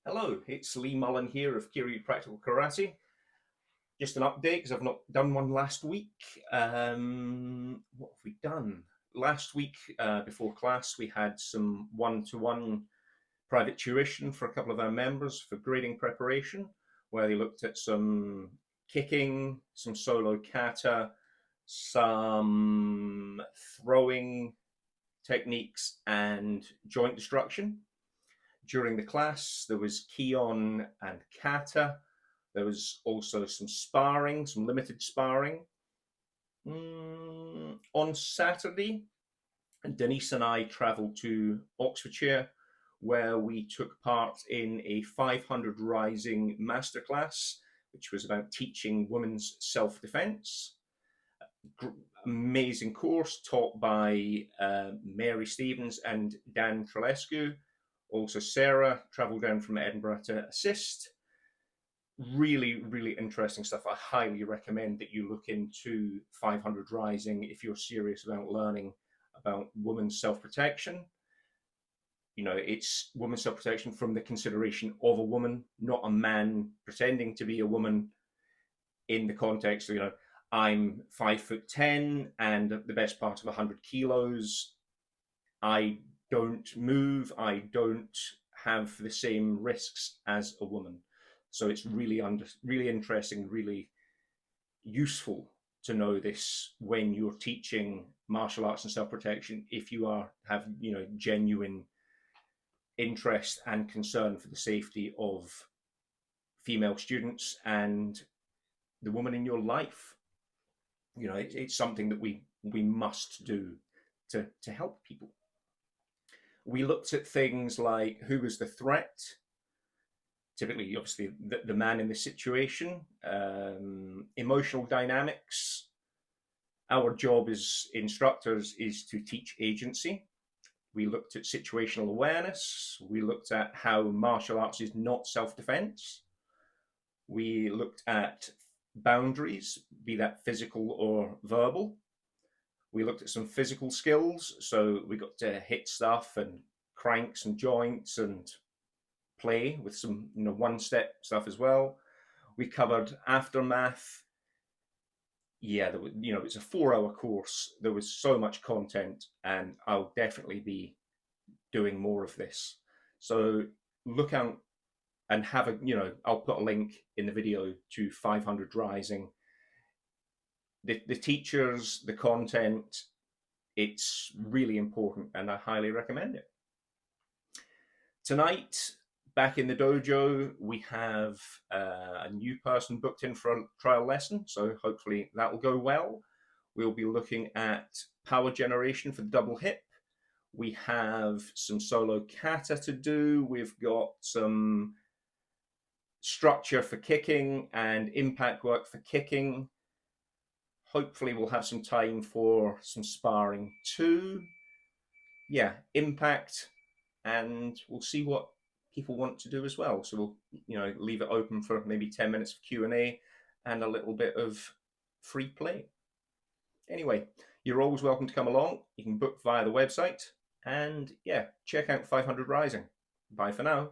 Hello, it's Lee Mullan here of Kiryu Practical Karate. Just an update because I've not done one last week. What have we done? Last week, before class, we had some one-to-one private tuition for a couple of our members for grading preparation, where they looked at some kicking, some solo kata, some throwing techniques, and joint destruction. During the class, there was Kion and Kata. There was also some sparring, some limited sparring. On Saturday, Denise and I travelled to Oxfordshire, where we took part in a 500 Rising Masterclass, which was about teaching women's self-defence. Amazing course taught by Mary Stevens and Dan Trelescu. Also, Sarah travelled down from Edinburgh to assist. Really, really interesting stuff. I highly recommend that you look into 500 Rising if you're serious about learning about women's self-protection. You know, it's women's self-protection from the consideration of a woman, not a man pretending to be a woman in the context of, I'm 5'10" and the best part of 100 kilos. I don't move. I don't have the same risks as a woman. So it's really interesting, really useful to know this when you're teaching martial arts and self-protection. If you have genuine interest and concern for the safety of female students and the woman in your life, it's something that we must do to help people. We looked at things like who was the threat, typically, obviously, the man in the situation, emotional dynamics. Our job as instructors is to teach agency. We looked at situational awareness. We looked at how martial arts is not self-defense. We looked at boundaries, be that physical or verbal. We looked at some physical skills, so we got to hit stuff and cranks and joints and play with some one-step stuff as well. We covered aftermath. Yeah, it's a 4-hour course. There was so much content, and I'll definitely be doing more of this. So look out and I'll put a link in the video to 500 Rising. The teachers, the content, it's really important, and I highly recommend it. Tonight, back in the dojo, we have a new person booked in for a trial lesson, so hopefully that will go well. We'll be looking at power generation for the double hip. We have some solo kata to do. We've got some structure for kicking and impact work for kicking. Hopefully we'll have some time for some sparring too. Yeah, impact, and we'll see what people want to do as well. So we'll leave it open for maybe 10 minutes of Q&A and a little bit of free play. Anyway, you're always welcome to come along. You can book via the website, and yeah, check out 500 Rising. Bye for now.